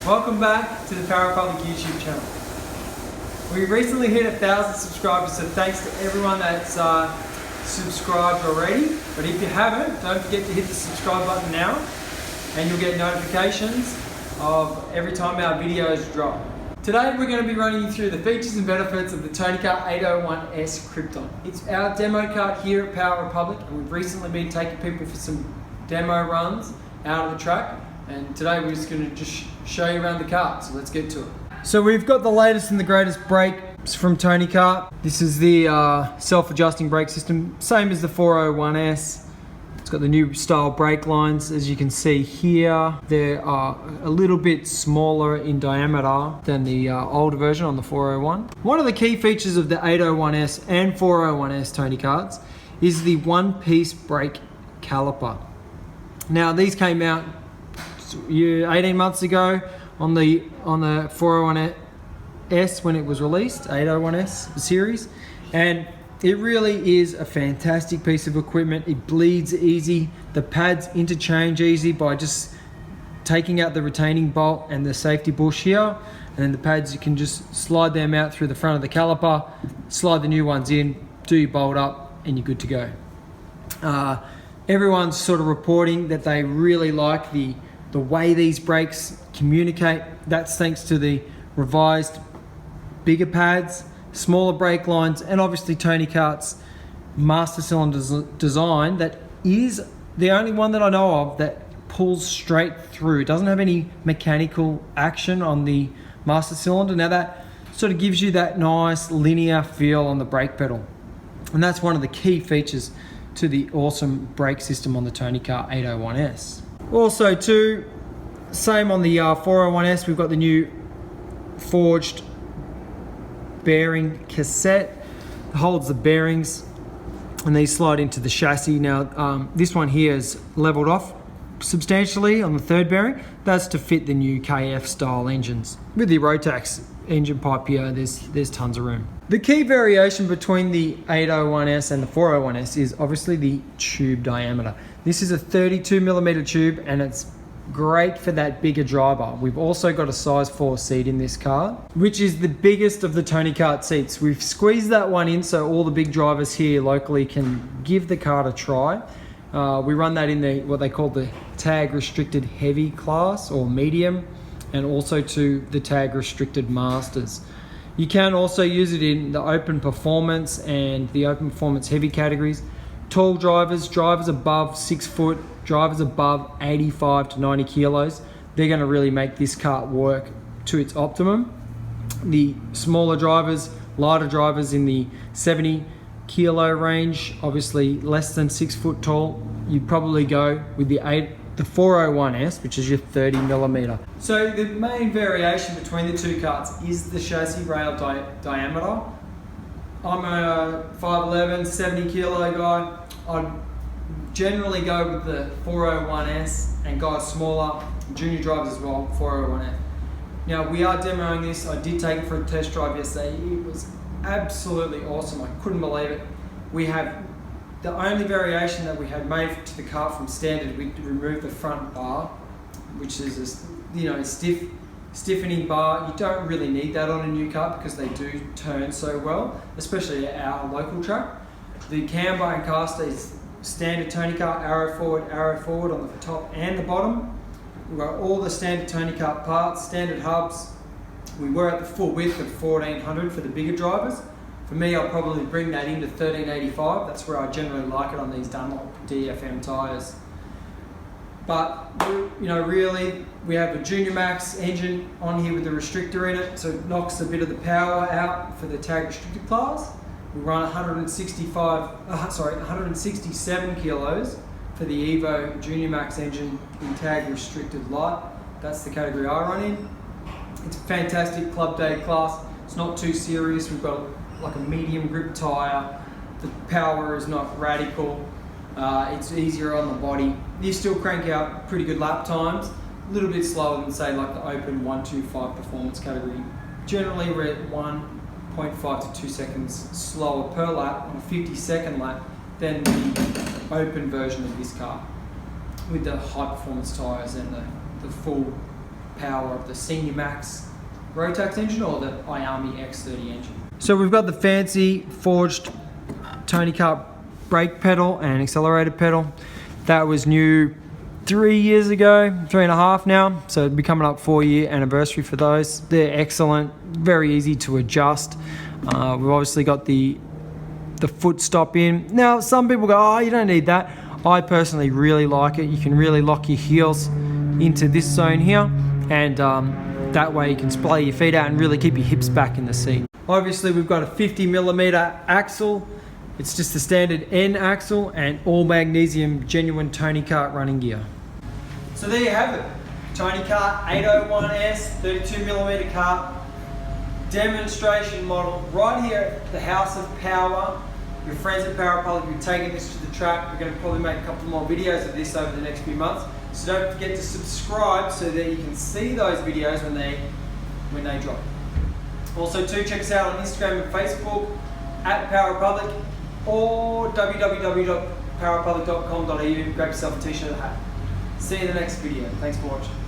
Welcome back to the Power Republic YouTube channel. We recently hit 1,000 subscribers, so thanks to everyone that's subscribed already. But if you haven't, don't forget to hit the subscribe button now, and you'll get notifications of every time our videos drop. Today we're going to be running you through the features and benefits of the Tony Kart 801S Krypton. It's our demo kart here at Power Republic, and we've recently been taking people for some demo runs out of the track. And today we're just going to show you around the kart, so let's get to it. So we've got the latest and the greatest brakes from Tony Kart. This is the self-adjusting brake system, same as the 401S. It's got the new style brake lines, as you can see here. They are a little bit smaller in diameter than the older version on the 401. One of the key features of the 801S and 401S Tony Karts is the one-piece brake caliper. Now these came out 18 months ago on the 401S when it was released, 801S series, and it really is a fantastic piece of equipment. It bleeds easy, the pads interchange easy by just taking out the retaining bolt and the safety bush here, and then the pads, you can just slide them out through the front of the caliper, slide the new ones in, do your bolt up, and you're good to go. Everyone's sort of reporting that they really like the way these brakes communicate. That's thanks to the revised bigger pads, smaller brake lines, and obviously Tony Kart's master cylinder design that is the only one that I know of that pulls straight through. It doesn't have any mechanical action on the master cylinder. Now that sort of gives you that nice linear feel on the brake pedal, and that's one of the key features to the awesome brake system on the Tony Kart 801S. Also too, same on the 401S, we've got the new forged bearing cassette. It holds the bearings and these slide into the chassis. Now this one here is leveled off substantially on the third bearing. That's to fit the new KF style engines. With the Rotax engine pipe here, there's tons of room. The key variation between the 801S and the 401S is obviously the tube diameter. This is a 32mm tube, and it's great for that bigger driver. We've also got a size 4 seat in this car, which is the biggest of the Tony Kart seats. We've squeezed that one in so all the big drivers here locally can give the kart a try. We run that in what they call the tag restricted heavy class or medium, and also to the tag restricted masters. You can also use it in the open performance and the open performance heavy categories. Tall drivers, drivers above 6 foot, drivers above 85 to 90 kilos, they're going to really make this kart work to its optimum. The smaller drivers, lighter drivers in the 70 kilo range, obviously less than 6 foot tall, you'd probably go with the 401S, which is your 30mm. So the main variation between the two karts is the chassis rail diameter. I'm a 5'11", 70 kilo guy. I'd generally go with the 401S, and guys smaller, junior drivers as well, 401S. Now we are demoing this. I did take it for a test drive yesterday. It was absolutely awesome. I couldn't believe it. We have the only variation that we had made to the kart from standard. We removed the front bar, which is a stiffening bar. You don't really need that on a new kart because they do turn so well, especially at our local track. The camber and caster is standard Tony Kart, arrow forward on the top and the bottom. We've got all the standard Tony Kart parts, standard hubs. We were at the full width of 1400 for the bigger drivers. For me, I'll probably bring that into 1385. That's where I generally like it on these Dunlop DFM tyres. But really, we have a Junior Max engine on here with the restrictor in it, so it knocks a bit of the power out for the tag restricted class. We run 167 kilos for the Evo Junior Max engine in tag restricted light. That's the category I run in. It's a fantastic club day class. It's not too serious. We've got like a medium grip tyre. The power is not radical. It's easier on the body. You still crank out pretty good lap times. A little bit slower than say like the open 125 performance category. Generally we're at 1.5 to 2 seconds slower per lap on a 50-second lap than the open version of this car with the high performance tyres and the full power of the Senior Max Rotax engine or the Iami X30 engine. So we've got the fancy forged Tony Kart brake pedal and accelerator pedal. That was new 3 years ago, 3.5 now. So it'll be coming up 4-year anniversary for those. They're excellent, very easy to adjust. We've obviously got the foot stop in. Now some people go, oh, you don't need that. I personally really like it. You can really lock your heels into this zone here, and that way you can splay your feet out and really keep your hips back in the seat. Obviously we've got a 50mm axle. It's just the standard N axle and all magnesium genuine Tony Kart running gear. So there you have it. Tony Kart 801S 32mm kart demonstration model right here at the House of Power. Your friends at Power Republic will be taking this to the track. We're going to probably make a couple more videos of this over the next few months. So don't forget to subscribe so that you can see those videos when they drop. Also too, check us out on Instagram and Facebook at Power Republic or www.powerrepublic.com.au. Grab yourself a t-shirt or hat. See you in the next video. Thanks for watching.